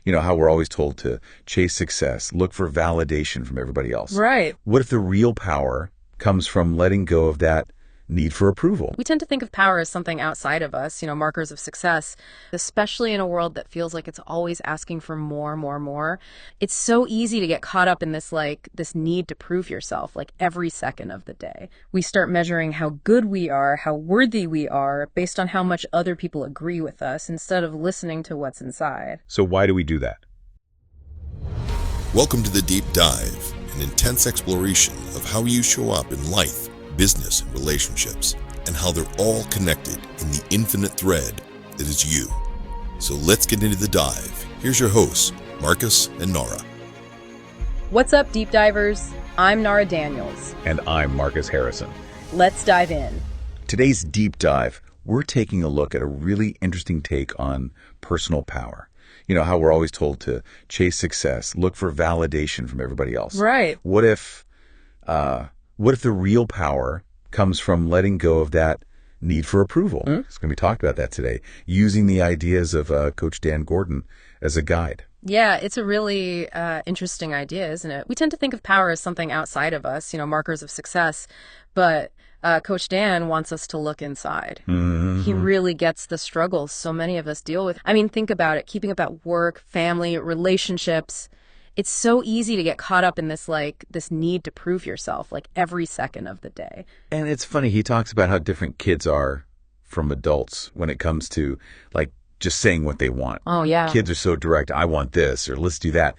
You know how we're always told to chase success, look for validation from everybody else. Right. What if the real power comes from letting go of that need for approval? We tend to think of power as something outside of us, markers of success, especially in a world that feels like it's always asking for more, more, more. It's so easy to get caught up in this need to prove yourself, every second of the day. We start measuring how good we are, how worthy we are, based on how much other people agree with us, instead of listening to what's inside. So why do we do that? Welcome to The Deep Dive, an intense exploration of how you show up in life, business, and relationships, and how they're all connected in the infinite thread that is you. So let's get into the dive. Here's your hosts, Marcus and Nara. What's up, Deep Divers? I'm Nara Daniels. And I'm Marcus Harrison. Let's dive in. Today's deep dive, we're taking a look at a really interesting take on personal power. You know how we're always told to chase success, look for validation from everybody else. Right. What if the real power comes from letting go of that need for approval? It's going to be talked about that today, using the ideas of Coach Dan Gordon as a guide. Yeah, it's a really interesting idea, isn't it? We tend to think of power as something outside of us, markers of success, but Coach Dan wants us to look inside. Mm-hmm. He really gets the struggles so many of us deal with. I mean, think about it, keeping up at work, family, relationships. It's so easy to get caught up in this need to prove yourself, every second of the day. And it's funny, he talks about how different kids are from adults when it comes to just saying what they want. Oh, yeah. Kids are so direct, I want this, or let's do that.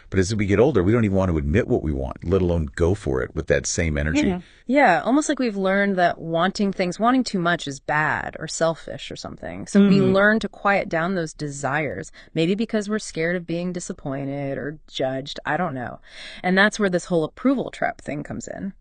But as we get older, we don't even want to admit what we want, let alone go for it with that same energy. Yeah, almost like we've learned that wanting too much is bad or selfish or something. So we learn to quiet down those desires, maybe because we're scared of being disappointed or judged, I don't know. And that's where this whole approval trap thing comes in.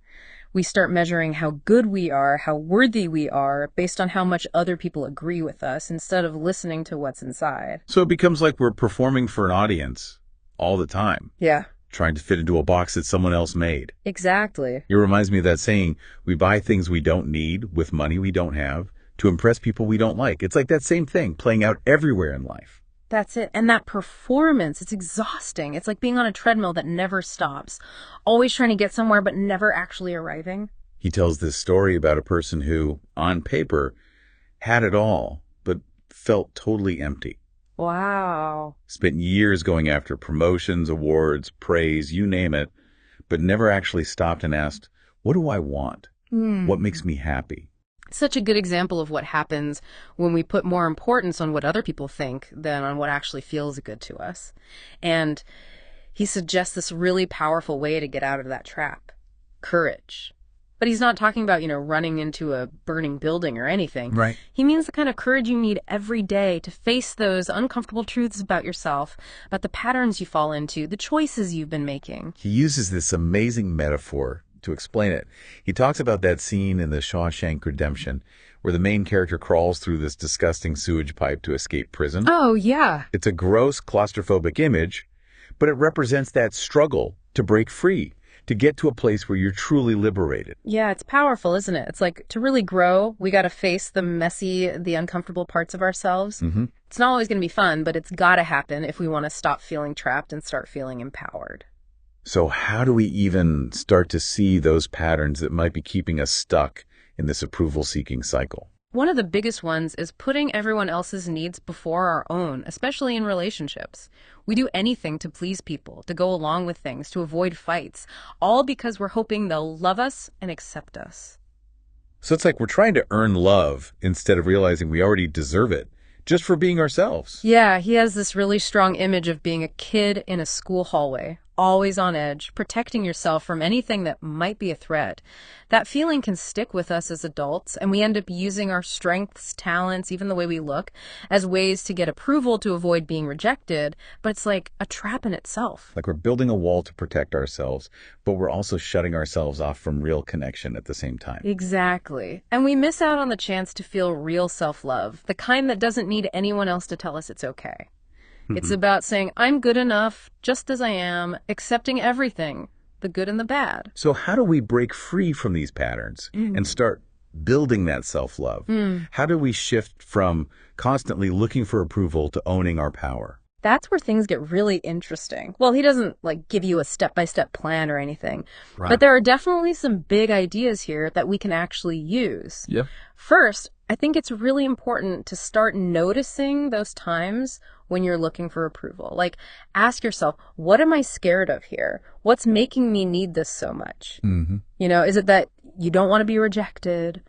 We start measuring how good we are, how worthy we are, based on how much other people agree with us, instead of listening to what's inside. So it becomes like we're performing for an audience all the time. Yeah. Trying to fit into a box that someone else made. Exactly. It reminds me of that saying, we buy things we don't need with money we don't have to impress people we don't like. It's like that same thing playing out everywhere in life. That's it. And that performance, it's exhausting. It's like being on a treadmill that never stops, always trying to get somewhere but never actually arriving. He tells this story about a person who, on paper, had it all, but felt totally empty. Wow. Spent years going after promotions, awards, praise, you name it, but never actually stopped and asked, what do I want? What makes me happy? Such a good example of what happens when we put more importance on what other people think than on what actually feels good to us. And he suggests this really powerful way to get out of that trap: courage. But he's not talking about, running into a burning building or anything. Right. He means the kind of courage you need every day to face those uncomfortable truths about yourself, about the patterns you fall into, the choices you've been making. He uses this amazing metaphor to explain it. He talks about that scene in The Shawshank Redemption where the main character crawls through this disgusting sewage pipe to escape prison. Oh, yeah. It's a gross, claustrophobic image, but it represents that struggle to break free, to get to a place where you're truly liberated. Yeah, it's powerful, isn't it? It's like, to really grow, we got to face the messy, the uncomfortable parts of ourselves. Mm-hmm. It's not always going to be fun, but it's got to happen if we want to stop feeling trapped and start feeling empowered. So how do we even start to see those patterns that might be keeping us stuck in this approval-seeking cycle? One of the biggest ones is putting everyone else's needs before our own, especially in relationships. We do anything to please people, to go along with things, to avoid fights, all because we're hoping they'll love us and accept us. So it's like we're trying to earn love instead of realizing we already deserve it just for being ourselves. Yeah, he has this really strong image of being a kid in a school hallway, always on edge, protecting yourself from anything that might be a threat. That feeling can stick with us as adults, and we end up using our strengths, talents, even the way we look, as ways to get approval to avoid being rejected, but it's like a trap in itself. Like we're building a wall to protect ourselves, but we're also shutting ourselves off from real connection at the same time. Exactly. And we miss out on the chance to feel real self-love, the kind that doesn't need anyone else to tell us it's okay. It's about saying, I'm good enough, just as I am, accepting everything, the good and the bad. So how do we break free from these patterns and start building that self-love? How do we shift from constantly looking for approval to owning our power? that's where things get really interesting. Well, he doesn't like give you a step-by-step plan or anything, Right. but there are definitely some big ideas here that we can actually use. Yeah. First, I think it's really important to start noticing those times when you're looking for approval. Like, ask yourself, what am I scared of here? What's making me need this so much? Mm-hmm. You know, is it that you don't want to be rejected,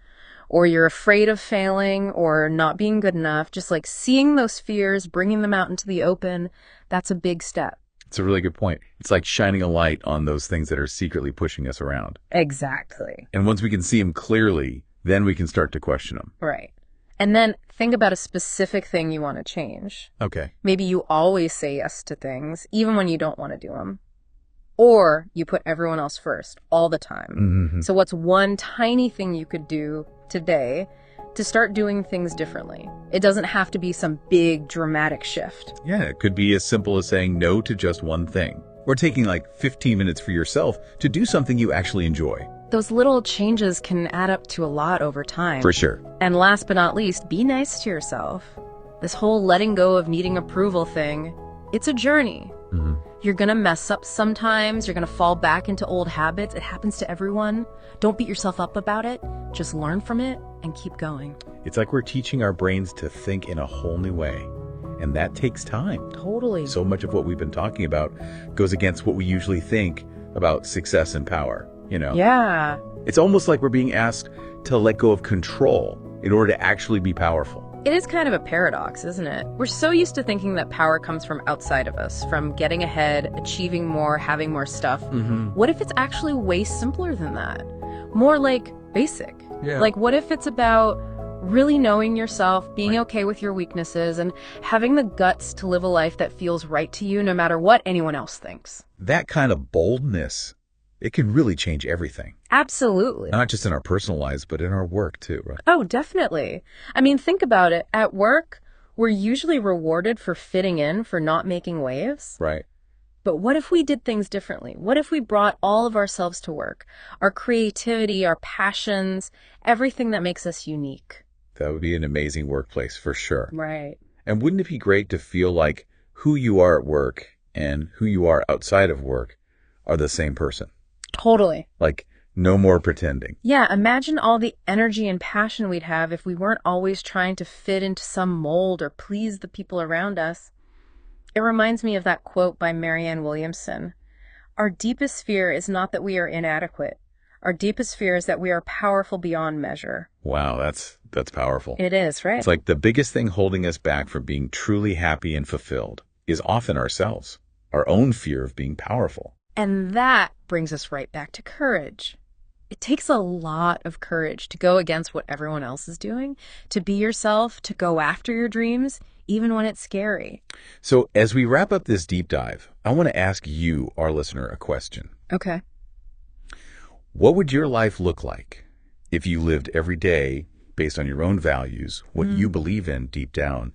or you're afraid of failing or not being good enough? Just like seeing those fears, bringing them out into the open, that's a big step. It's a really good point. It's like shining a light on those things that are secretly pushing us around. Exactly. And once we can see them clearly, then we can start to question them. Right. And then think about a specific thing you want to change. Okay. Maybe you always say yes to things, even when you don't want to do them. Or you put everyone else first all the time. Mm-hmm. So what's one tiny thing you could do today to start doing things differently? It doesn't have to be some big dramatic shift. Yeah, it could be as simple as saying no to just one thing. Or taking like 15 minutes for yourself to do something you actually enjoy. Those little changes can add up to a lot over time. For sure. And last but not least, be nice to yourself. This whole letting go of needing approval thing, it's a journey. Mm-hmm. You're gonna mess up sometimes. You're gonna fall back into old habits. It happens to everyone. Don't beat yourself up about it. Just learn from it and keep going. It's like we're teaching our brains to think in a whole new way. And that takes time. Totally. So much of what we've been talking about goes against what we usually think about success and power, you know? Yeah. It's almost like we're being asked to let go of control in order to actually be powerful. It is kind of a paradox, isn't it? We're so used to thinking that power comes from outside of us, from getting ahead, achieving more, having more stuff. Mm-hmm. What if it's actually way simpler than that? More like basic. Yeah. Like, what if it's about really knowing yourself, being okay with your weaknesses, and having the guts to live a life that feels right to you no matter what anyone else thinks? That kind of boldness, it can really change everything. Absolutely. Not just in our personal lives, but in our work too, right? Oh, definitely. I mean, think about it. At work, we're usually rewarded for fitting in, for not making waves. Right. But what if we did things differently? What if we brought all of ourselves to work? Our creativity, our passions, everything that makes us unique. That would be an amazing workplace for sure. Right. And wouldn't it be great to feel like who you are at work and who you are outside of work are the same person? Totally. Like, no more pretending. Yeah, imagine all the energy and passion we'd have if we weren't always trying to fit into some mold or please the people around us. It reminds me of that quote by Marianne Williamson. Our deepest fear is not that we are inadequate. Our deepest fear is that we are powerful beyond measure. Wow, that's powerful. It is, right? It's like the biggest thing holding us back from being truly happy and fulfilled is often ourselves, our own fear of being powerful. And that brings us right back to courage. It takes a lot of courage to go against what everyone else is doing, to be yourself, to go after your dreams, even when it's scary. So as we wrap up this deep dive, I want to ask you, our listener, a question. Okay. What would your life look like if you lived every day based on your own values, what you believe in deep down,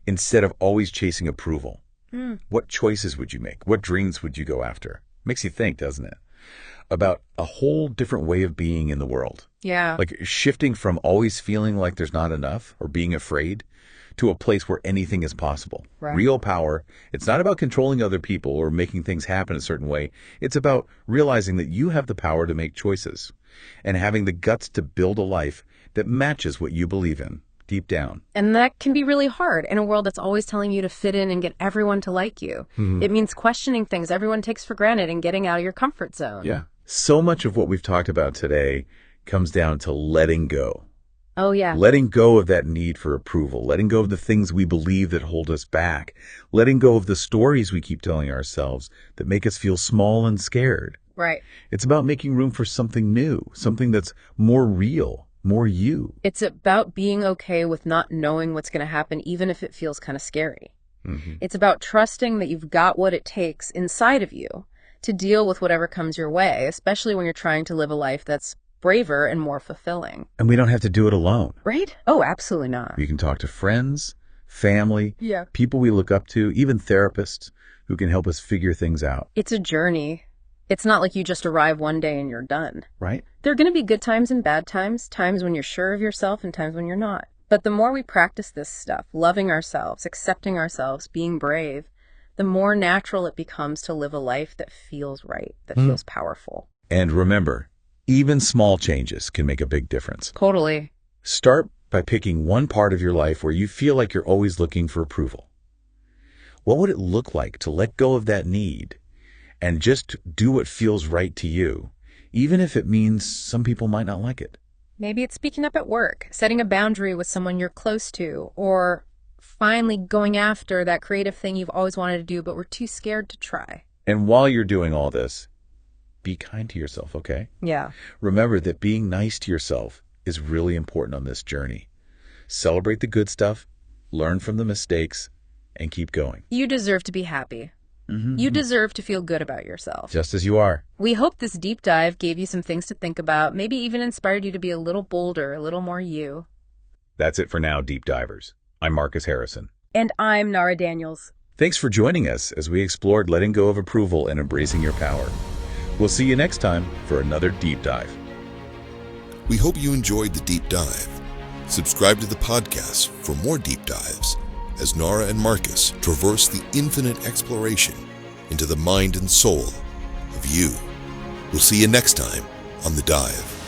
instead of always chasing approval? What choices would you make? What dreams would you go after? Makes you think, doesn't it? About a whole different way of being in the world. Yeah. Like shifting from always feeling like there's not enough or being afraid to a place where anything is possible. Right. Real power. It's not about controlling other people or making things happen a certain way. It's about realizing that you have the power to make choices and having the guts to build a life that matches what you believe in deep down. And that can be really hard in a world that's always telling you to fit in and get everyone to like you. It means questioning things everyone takes for granted and getting out of your comfort zone. Yeah. So much of what we've talked about today comes down to letting go. Oh, yeah. Letting go of that need for approval, letting go of the things we believe that hold us back, letting go of the stories we keep telling ourselves that make us feel small and scared. Right. It's about making room for something new, something that's more real, more you. It's about being okay with not knowing what's going to happen, even if it feels kind of scary. It's about trusting that you've got what it takes inside of you to deal with whatever comes your way, especially when you're trying to live a life that's braver and more fulfilling. And we don't have to do it alone. Right? Oh, absolutely not. We can talk to friends, family, Yeah. people we look up to, even therapists who can help us figure things out, It's a journey. It's not like you just arrive one day and you're done. right? There are going to be good times and bad times, times when you're sure of yourself and times when you're not. But the more we practice this stuff, loving ourselves, accepting ourselves, being brave, the more natural it becomes to live a life that feels right, that feels powerful. And remember, even small changes can make a big difference. Totally. Start by picking one part of your life where you feel like you're always looking for approval. What would it look like to let go of that need and just do what feels right to you, even if it means some people might not like it? Maybe it's speaking up at work, setting a boundary with someone you're close to, or finally going after that creative thing you've always wanted to do but were too scared to try. And while you're doing all this, be kind to yourself, okay? Yeah. Remember that being nice to yourself is really important on this journey. Celebrate the good stuff, learn from the mistakes, and keep going. You deserve to be happy. You deserve to feel good about yourself. Just as you are. We hope this deep dive gave you some things to think about, maybe even inspired you to be a little bolder, a little more you. That's it for now, Deep Divers. I'm Marcus Harrison. And I'm Nara Daniels. Thanks for joining us as we explored letting go of approval and embracing your power. We'll see you next time for another Deep Dive. We hope you enjoyed the deep dive. Subscribe to the podcast for more deep dives as Nara and Marcus traverse the infinite exploration into the mind and soul of you. We'll see you next time on The Dive.